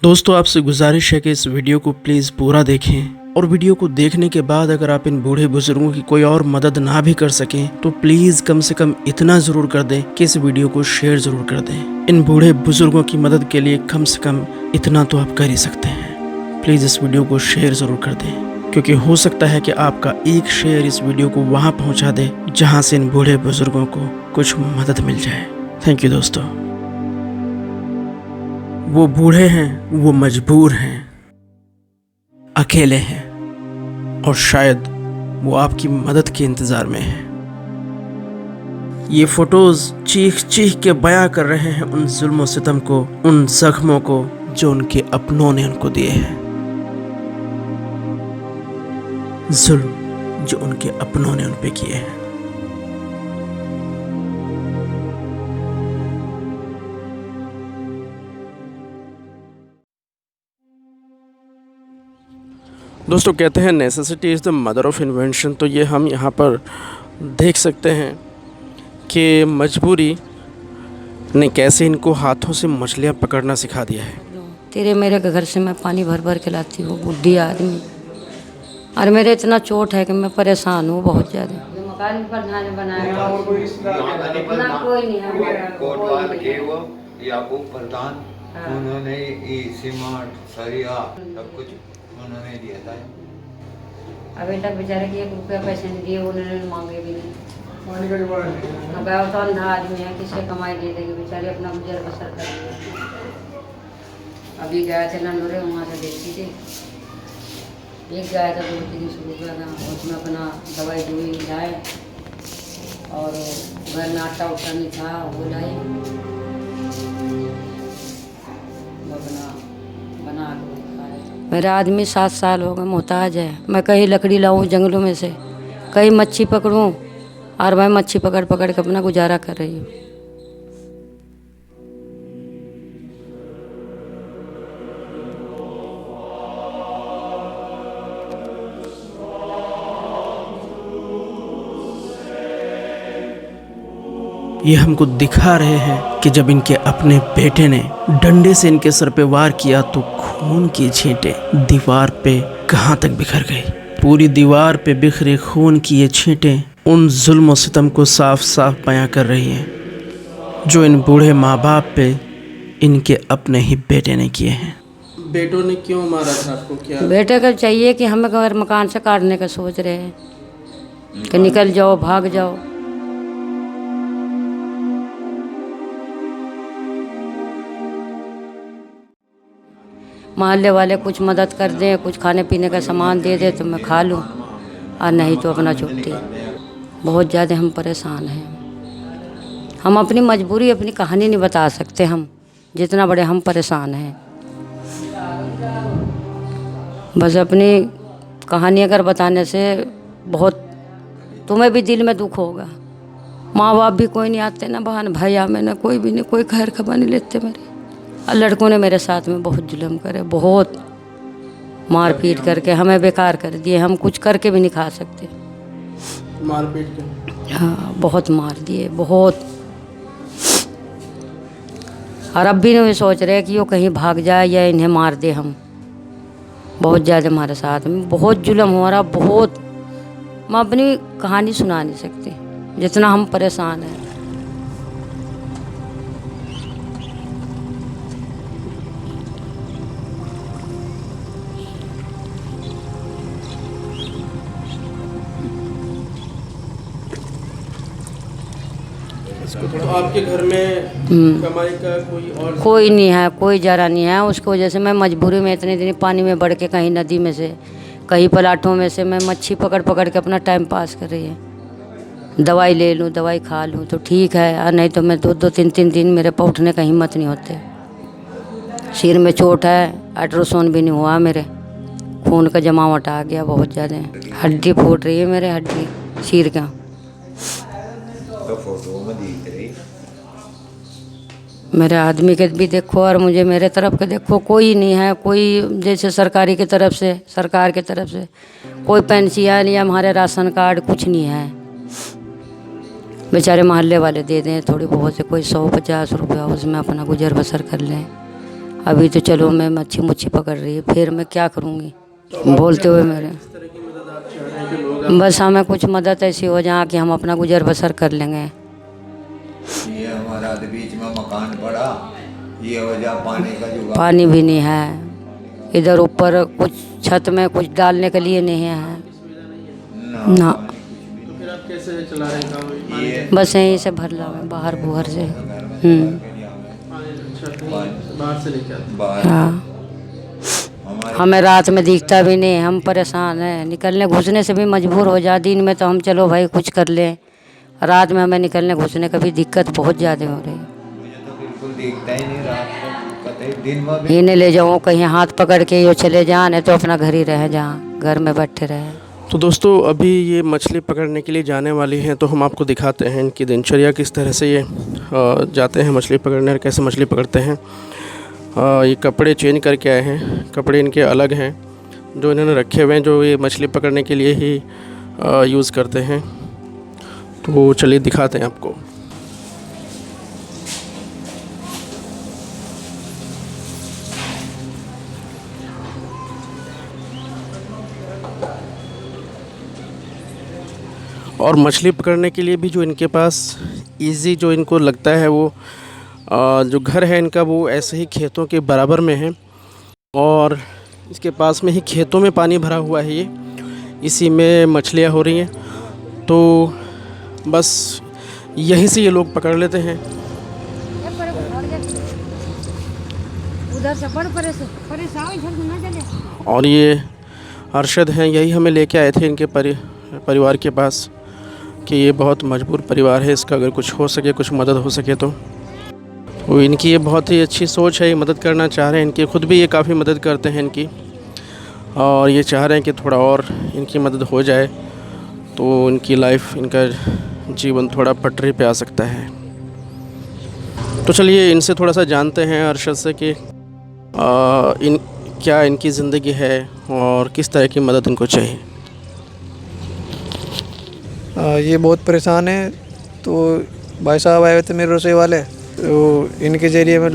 दोस्तों आपसे गुजारिश है कि इस वीडियो को प्लीज़ पूरा देखें और वीडियो को देखने के बाद अगर आप इन बूढ़े बुजुर्गों की कोई और मदद ना भी कर सकें तो प्लीज़ कम से कम इतना ज़रूर कर दें कि इस वीडियो को शेयर ज़रूर कर दें। इन बूढ़े बुजुर्गों की मदद के लिए कम से कम इतना तो आप कर ही सकते हैं। प्लीज़ इस वीडियो को शेयर ज़रूर कर दें, क्योंकि हो सकता है कि आपका एक शेयर इस वीडियो को वहाँ पहुँचा दे जहाँ से इन बूढ़े बुजुर्गों को कुछ मदद मिल जाए। थैंक यू दोस्तों। वो बूढ़े हैं, वो मजबूर हैं, अकेले हैं और शायद वो आपकी मदद के इंतज़ार में हैं। ये फ़ोटोज़ चीख चीख के बयां कर रहे हैं उन जुल्म और सितम को, उन जख्मों को जो उनके अपनों ने उनको दिए हैं, जुल्म जो उनके अपनों ने उन पे किए हैं। दोस्तों कहते हैं necessity is the mother of invention. तो ये हम यहाँ पर देख सकते हैं कि मजबूरी ने कैसे इनको हाथों से मछलियाँ पकड़ना सिखा दिया है। तेरे मेरे के घर से मैं पानी भर भर के लाती हूँ, बुढ़ी आदमी, और मेरे इतना चोट है कि मैं परेशान हूँ बहुत ज़्यादा। मकान प्रधान बनाया कोई नहीं है, कोटवाल के वो याकूब प्रधान, उन्होंने सीमेंट सरिया सब कुछ उन्होंने दिया था। अभी तक बेचारे की 1 रुपया पैसे नहीं दिए, उन्होंने मांगे भी नहीं। अब तो अंधा आदमी है, किससे कमाई दे देंगे, बेचारे अपना गुजर बसर करेंगे। अभी गया थे लंडोरे, वहाँ से देखती थी, एक गया था 200-300 रुपया का, उसमें अपना दवाई दुई लाए और घर में आटा उटा नहीं था वो लाए, अपना बना के खा रहे। मेरा आदमी 7 साल हो गए मोहताज है। मैं कहीं लकड़ी लाऊं जंगलों में से, कहीं मच्छी पकड़ूं, और मैं मच्छी पकड़ पकड़ के अपना गुजारा कर रही हूँ। ये हमको दिखा रहे हैं कि जब इनके अपने बेटे ने डंडे से इनके सर पे वार किया तो खून की छींटें दीवार पे कहाँ तक बिखर गई। पूरी दीवार पे बिखरे खून की ये छींटें उन जुल्म और सितम को साफ साफ बयां कर रही हैं जो इन बूढ़े माँ बाप पे इनके अपने ही बेटे ने किए हैं। बेटों ने क्यों मारा था आपको? क्या बेटे को चाहिए कि हमें घर मकान से काटने का सोच रहे हैं कि निकल जाओ, भाग जाओ। मोहल्ले वाले कुछ मदद कर दें, कुछ खाने पीने का सामान दे दे तो मैं खा लूँ, और नहीं तो अपना छुट्टी। बहुत ज़्यादा हम परेशान हैं। हम अपनी मजबूरी, अपनी कहानी नहीं बता सकते हम, जितना बड़े हम परेशान हैं। बस अपनी कहानी अगर बताने से बहुत तुम्हें भी दिल में दुख होगा। माँ बाप भी कोई नहीं आते ना, बहन भैया में ना कोई भी नहीं, कोई खैर खबर नहीं लेते मेरे। और लड़कों ने मेरे साथ में बहुत जुल्म करे, बहुत मार पीट करके हमें बेकार कर दिए। हम कुछ करके भी नहीं खा सकते। मार पीट के? हाँ, बहुत मार दिए, बहुत। और अब भी नहीं सोच रहे कि वो कहीं भाग जाए या इन्हें मार दे हम। बहुत ज़्यादा हमारे साथ में बहुत जुल्म हो रहा, बहुत। मैं अपनी कहानी सुना नहीं सकती जितना हम परेशान हैं। तो आपके घर में कमाई का कोई नहीं है, कोई जरा नहीं है। उसकी वजह से मैं मजबूरी में इतने दिन पानी में बढ़ के, कहीं नदी में से, कहीं पलाटों में से मैं मच्छी पकड़ पकड़ के अपना टाइम पास कर रही है। दवाई ले लूँ, दवाई खा लूँ तो ठीक है, और नहीं तो मैं 2-2, 3-3 दिन मेरे पर उठने का हिम्मत नहीं होते। सिर में चोट है, अल्ट्रासाउंड भी नहीं हुआ मेरे, खून का जमावट आ गया बहुत ज़्यादा, हड्डी फूट रही है मेरे, हड्डी सिर का। फोटो में दिख रही मेरे आदमी के भी देखो और मुझे मेरे तरफ के देखो, कोई नहीं है। कोई जैसे सरकारी की तरफ से, सरकार की तरफ से कोई पेंशन या हमारे राशन कार्ड कुछ नहीं है। बेचारे मोहल्ले वाले दे दें थोड़ी बहुत से, कोई 100-50 रुपया, उसमें अपना गुजर बसर कर लें। अभी तो चलो मैं मच्छी मुच्छी पकड़ रही है, फिर मैं क्या करूँगी बोलते हुए मेरे। बस हमें कुछ मदद ऐसी हो जाए कि हम अपना गुजर बसर कर लेंगे। ये हमारा तो बीच में मकान पड़ा, ये वजह पानी का जुगाड़। पानी भी नहीं है, इधर ऊपर कुछ छत में कुछ डालने के लिए नहीं है ना। तो फिर आप कैसे चला रहे हैं काम? ये बस यहीं से भर लावे बाहर बुहर से। बाहर से लेके आते बाहर हाँ, हमें रात में दिखता भी नहीं, हम परेशान हैं, निकलने घुसने से भी मजबूर हो जा। दिन में तो हम चलो भाई कुछ कर लें, रात में हमें निकलने घुसने का भी दिक्कत बहुत ज़्यादा हो रही है। मुझे तो बिल्कुल दिखता ही नहीं रात को, कतई दिन में भी। इन्हें ले जाऊँ कहीं हाथ पकड़ के यो चले जाए, नहीं तो अपना घर ही रह जहाँ घर में बैठे रहे। तो दोस्तों अभी ये मछली पकड़ने के लिए जाने वाली हैं, तो हम आपको दिखाते हैं इनकी दिनचर्या किस तरह से ये जाते हैं मछली पकड़ने और कैसे मछली पकड़ते हैं। ये कपड़े चेंज करके आए हैं, कपड़े इनके अलग हैं जो इन्होंने रखे हुए हैं, जो ये मछली पकड़ने के लिए ही यूज़ करते हैं। तो चलिए दिखाते हैं आपको। और मछली पकड़ने के लिए भी जो इनके पास इजी जो इनको लगता है वो जो घर है इनका वो ऐसे ही खेतों के बराबर में है, और इसके पास में ही खेतों में पानी भरा हुआ है, ये इसी में मछलियाँ हो रही हैं। तो बस यहीं से ये लोग पकड़ लेते हैं। और ये अरशद हैं, यही हमें लेके आए थे इनके परिवार के पास कि ये बहुत मजबूर परिवार है, इसका अगर कुछ हो सके, कुछ मदद हो सके तो इनकी ये बहुत ही अच्छी सोच है, ये मदद करना चाह रहे हैं। इनकी खुद भी ये काफ़ी मदद करते हैं इनकी, और ये चाह रहे हैं कि थोड़ा और इनकी मदद हो जाए तो इनकी लाइफ, इनका जीवन थोड़ा पटरी पे आ सकता है। तो चलिए इनसे थोड़ा सा जानते हैं अरशद से कि क्या इनकी ज़िंदगी है और किस तरह की मदद इनको चाहिए। ये बहुत परेशान है, तो भाई साहब आए हुए थे मेरे रसोई वाले, तो इनके ज़रिए मैं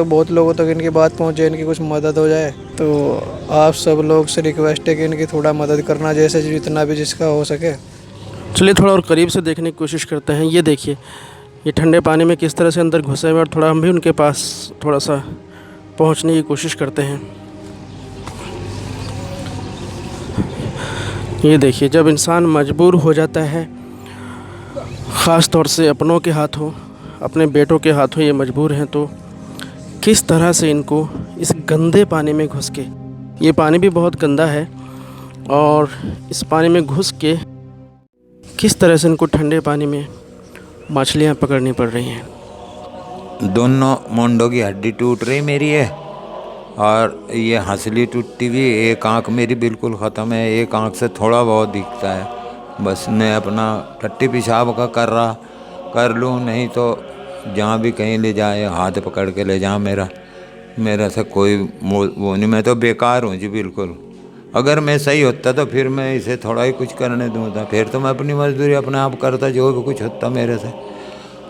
बहुत लोगों तक इनकी बात पहुंचे, इनकी कुछ मदद हो जाए। तो आप सब लोग से रिक्वेस्ट है कि इनकी थोड़ा मदद करना, जैसे जितना भी जिसका हो सके। चलिए थोड़ा और करीब से देखने की कोशिश करते हैं। ये देखिए ये ठंडे पानी में किस तरह से अंदर घुसे हुए, और थोड़ा हम भी उनके पास थोड़ा सा पहुंचने की कोशिश करते हैं। ये देखिए जब इंसान मजबूर हो जाता है, ख़ास तौर से अपनों के हाथों, अपने बेटों के हाथों ये मजबूर हैं, तो किस तरह से इनको इस गंदे पानी में घुस के, ये पानी भी बहुत गंदा है, और इस पानी में घुस के किस तरह से इनको ठंडे पानी में मछलियाँ पकड़नी पड़ रही हैं। दोनों मुंडों की हड्डी टूट रही मेरी है, और ये हंसली टूटी हुई, एक आँख मेरी बिल्कुल ख़त्म है, एक आँख से थोड़ा बहुत दिखता है। बस मैं अपना टट्टी पेशाब का कर लूँ, नहीं तो जहाँ भी कहीं ले जाए हाथ पकड़ के ले जाए, मेरा से कोई वो नहीं, मैं तो बेकार हूँ जी बिल्कुल। अगर मैं सही होता तो फिर मैं इसे थोड़ा ही कुछ करने दूँगा, फिर तो मैं अपनी मजदूरी अपने आप करता, जो भी कुछ होता मेरे से।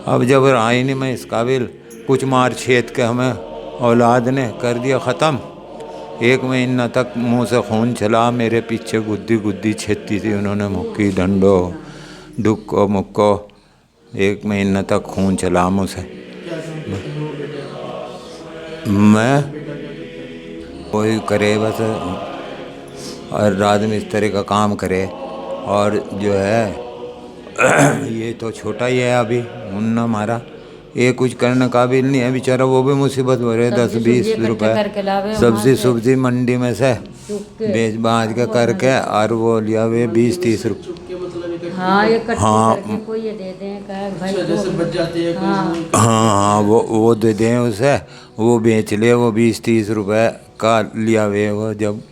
अब जब रहा ही नहीं मैं इस काबिल, कुछ मार छेद के हमें औलाद ने कर दिया ख़त्म। 1 महीना तक मुंह से खून चला, मेरे पीछे गुद्दी छेदती थी उन्होंने, मुक्की डंडो डुक्को मुक्को, 1 महीना तक खून चला मुँह से। मैं वही करे बस, और रात मिस्त्री का काम करे, और जो है ये तो छोटा ही है अभी, मुन्ना हमारा, ये कुछ करने काबिल नहीं है बेचारा, वो भी मुसीबत हो रहे 10-20 रुपए सब्जी मंडी में से बेच बाज के करके, और वो लिया हुए 20-30 रुपये। हाँ कोई ये दे दें भाई, जैसे बच जाती है। हाँ वो दे दें उसे, वो बेच ले, वो 20-30 रुपए का लिया हुए, वो जब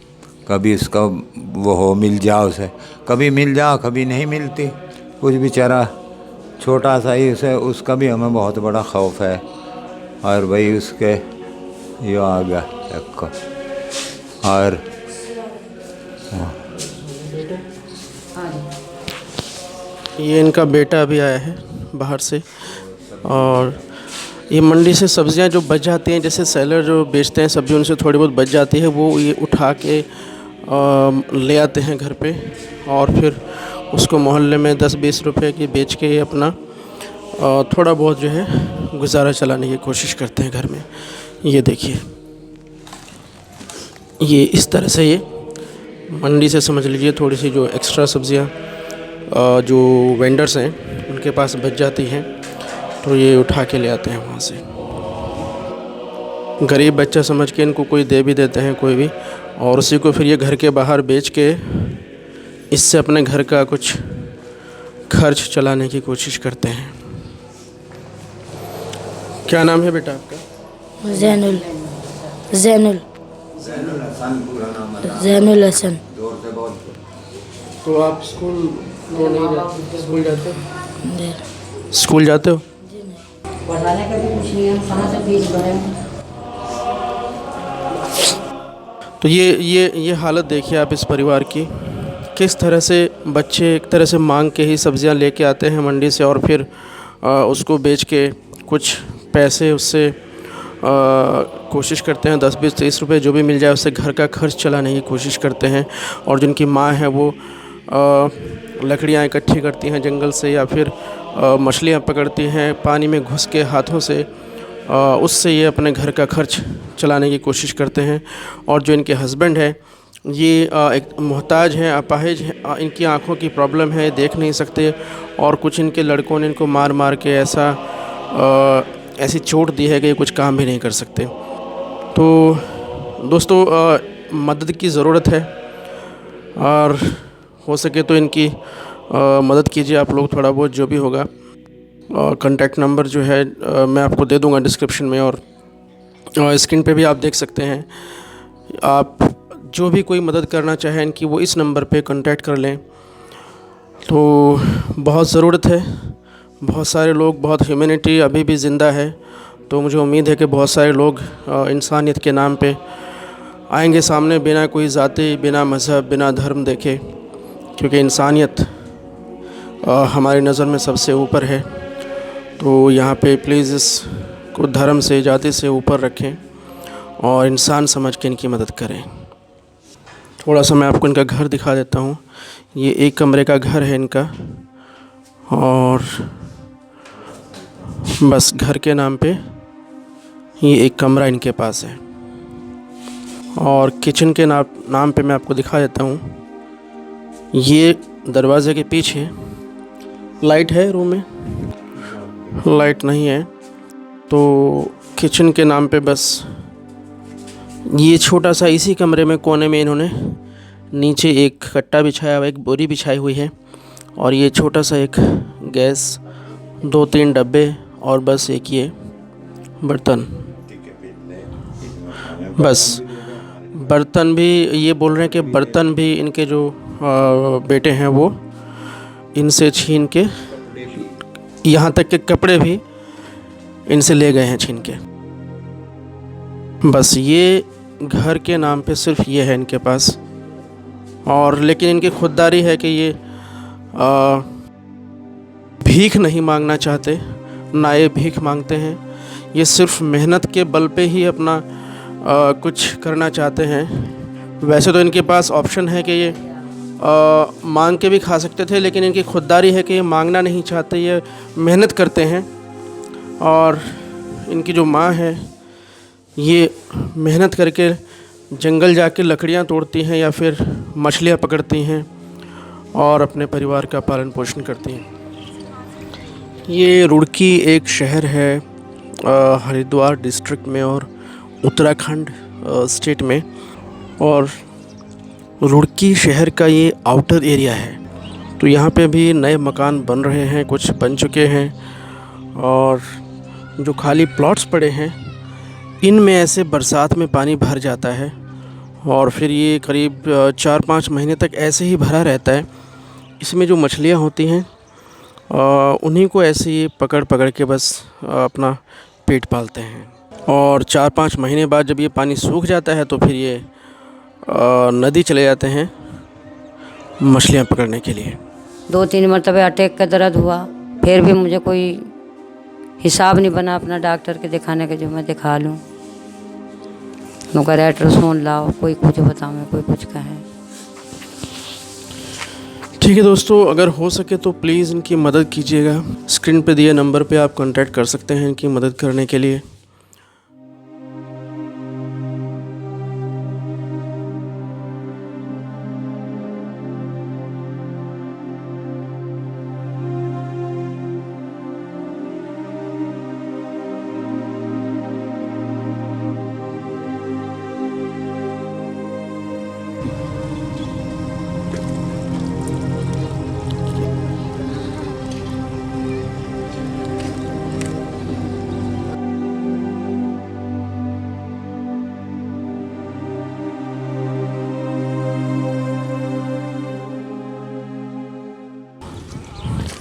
कभी उसका वो हो मिल जाओ उसे, कभी मिल जाओ कभी नहीं मिलती, कुछ बेचारा छोटा सा ही उसे, उसका भी हमें बहुत बड़ा खौफ है। और भाई उसके ये आ गया देखो, और ये इनका बेटा अभी आया है बाहर से, और ये मंडी से सब्जियां जो बच जाती हैं, जैसे सेलर जो बेचते हैं सब्जी, उनसे थोड़ी बहुत बच जाती है, वो ये उठा के ले आते हैं घर पे और फिर उसको मोहल्ले में 10-20 रुपए की बेच के अपना थोड़ा बहुत जो है गुजारा चलाने की कोशिश करते हैं घर में। ये देखिए, ये इस तरह से ये मंडी से समझ लीजिए थोड़ी सी जो एक्स्ट्रा सब्जियां जो वेंडर्स हैं उनके पास बच जाती हैं, तो ये उठा के ले आते हैं वहाँ से। गरीब बच्चा समझ के इनको कोई दे भी देते हैं कोई भी, और उसी को फिर ये घर के बाहर बेच के इससे अपने घर का कुछ खर्च चलाने की कोशिश करते हैं। क्या नाम है बेटा आपका? जैनुल जैनुल जैनुल हसन। तो आप स्कूल नहीं जाते? स्कूल जाते हो? स्कूल जाते हो? पढ़ाने का भी कुछ नहीं है, कहाँ से फीस भरें। तो ये हालत देखिए आप इस परिवार की, किस तरह से बच्चे एक तरह से मांग के ही सब्जियां लेके आते हैं मंडी से और फिर उसको बेच के कुछ पैसे उससे कोशिश करते हैं 10-20-30 रुपए जो भी मिल जाए उससे घर का खर्च चलाने की कोशिश करते हैं। और जिनकी माँ है वो लकड़ियाँ इकट्ठी करती हैं जंगल से या फिर मछलियाँ पकड़ती हैं पानी में घुस के हाथों से, उससे ये अपने घर का खर्च चलाने की कोशिश करते हैं। और जो इनके हस्बैंड हैं ये एक मोहताज हैं, अपाहिज हैं, इनकी आँखों की प्रॉब्लम है, देख नहीं सकते, और कुछ इनके लड़कों ने इनको मार मार के ऐसी चोट दी है कि ये कुछ काम भी नहीं कर सकते। तो दोस्तों मदद की ज़रूरत है और हो सके तो इनकी मदद कीजिए आप लोग थोड़ा बहुत जो भी होगा। कॉन्टैक्ट नंबर जो है मैं आपको दे दूंगा डिस्क्रिप्शन में, और स्क्रीन पे भी आप देख सकते हैं। आप जो भी कोई मदद करना चाहें इनकी वो इस नंबर पे कांटेक्ट कर लें। तो बहुत ज़रूरत है, बहुत सारे लोग, बहुत ह्यूमैनिटी अभी भी ज़िंदा है, तो मुझे उम्मीद है कि बहुत सारे लोग इंसानियत के नाम पे आएंगे सामने बिना कोई ज़ाति, बिना मज़हब, बिना धर्म देखे, क्योंकि इंसानियत हमारी नज़र में सबसे ऊपर है। तो यहाँ पे प्लीज़ इसको धर्म से, जाति से ऊपर रखें और इंसान समझ के इनकी मदद करें। थोड़ा सा मैं आपको इनका घर दिखा देता हूँ। ये एक कमरे का घर है इनका, और बस घर के नाम पे ये एक कमरा इनके पास है। और किचन के नाम पे मैं आपको दिखा देता हूँ। ये दरवाज़े के पीछे लाइट है, रूम में लाइट नहीं है, तो किचन के नाम पे बस ये छोटा सा इसी कमरे में कोने में इन्होंने नीचे एक कट्टा बिछाया हुआ, एक बोरी बिछाई हुई है, और ये छोटा सा एक गैस, 2-3 डब्बे और बस एक ये बर्तन। बस बर्तन भी ये बोल रहे हैं कि बर्तन भी इनके जो बेटे हैं वो इनसे छीन के, यहाँ तक के कपड़े भी इनसे ले गए हैं छीन के। बस ये घर के नाम पे सिर्फ ये है इनके पास, और लेकिन इनकी खुददारी है कि ये भीख नहीं मांगना चाहते, ना ये भीख मांगते हैं, ये सिर्फ मेहनत के बल पे ही अपना कुछ करना चाहते हैं। वैसे तो इनके पास ऑप्शन है कि ये मांग के भी खा सकते थे, लेकिन इनकी खुददारी है कि ये मांगना नहीं चाहते, ये मेहनत करते हैं। और इनकी जो माँ है ये मेहनत करके जंगल जाके लकड़ियाँ तोड़ती हैं या फिर मछलियाँ पकड़ती हैं और अपने परिवार का पालन पोषण करती हैं। ये रुड़की एक शहर है हरिद्वार डिस्ट्रिक्ट में और उत्तराखंड स्टेट में, और रुड़की शहर का ये आउटर एरिया है। तो यहाँ पे भी नए मकान बन रहे हैं, कुछ बन चुके हैं, और जो खाली प्लॉट्स पड़े हैं इनमें ऐसे बरसात में पानी भर जाता है और फिर ये करीब 4-5 महीने तक ऐसे ही भरा रहता है। इसमें जो मछलियाँ होती हैं उन्हीं को ऐसे ही पकड़ पकड़ के बस अपना पेट पालते हैं, और 4-5 महीने बाद जब ये पानी सूख जाता है तो फिर ये नदी चले जाते हैं मछलियाँ पकड़ने के लिए। 2-3 मरतबे अटैक का दर्द हुआ, फिर भी मुझे कोई हिसाब नहीं बना अपना डॉक्टर के दिखाने के जो मैं दिखा लूँ। नौकर अल्ट्रासाउंड लाओ, कोई कुछ बतावे, कोई कुछ कहे। ठीक है दोस्तों, अगर हो सके तो प्लीज़ इनकी मदद कीजिएगा। स्क्रीन पे दिए नंबर पे आप कांटेक्ट कर सकते हैं इनकी मदद करने के लिए।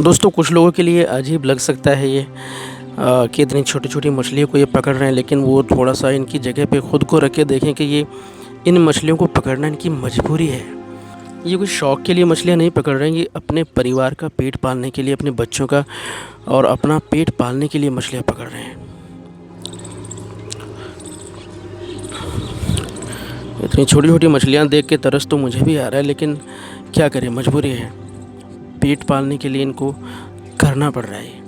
दोस्तों कुछ लोगों के लिए अजीब लग सकता है ये कि इतनी छोटी छोटी मछलियों को ये पकड़ रहे हैं, लेकिन वो थोड़ा सा इनकी जगह पे ख़ुद को रख के देखें कि ये इन मछलियों को पकड़ना इनकी मजबूरी है। ये कोई शौक़ के लिए मछलियाँ नहीं पकड़ रहे हैं, ये अपने परिवार का पेट पालने के लिए, अपने बच्चों का और अपना पेट पालने के लिए मछलियाँ पकड़ रहे हैं। इतनी छोटी छोटी मछलियाँ देख के तरस तो मुझे भी आ रहा है, लेकिन क्या करें, मजबूरी है। पेट पालने के लिए इनको करना पड़ रहा है।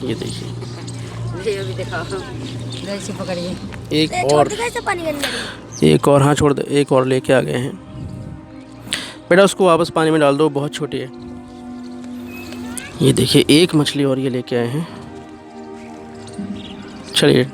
ये देखिए, अभी दिखाओ, ऐसे पकड़िए। एक और हाँ छोड़ दे, एक और लेके आ गए हैं। बेटा उसको वापस पानी में डाल दो, बहुत छोटी है। ये देखिए एक मछली और ये लेके आए हैं। चलिए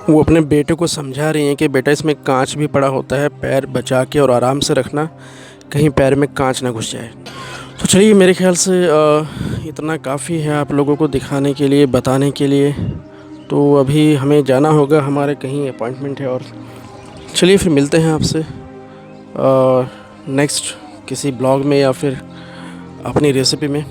वो अपने बेटे को समझा रही हैं कि बेटा इसमें कांच भी पड़ा होता है, पैर बचा के और आराम से रखना, कहीं पैर में कांच ना घुस जाए। तो चलिए मेरे ख्याल से इतना काफ़ी है आप लोगों को दिखाने के लिए, बताने के लिए। तो अभी हमें जाना होगा, हमारे कहीं अपॉइंटमेंट है। और चलिए फिर मिलते हैं आपसे नेक्स्ट किसी ब्लॉग में या फिर अपनी रेसिपी में।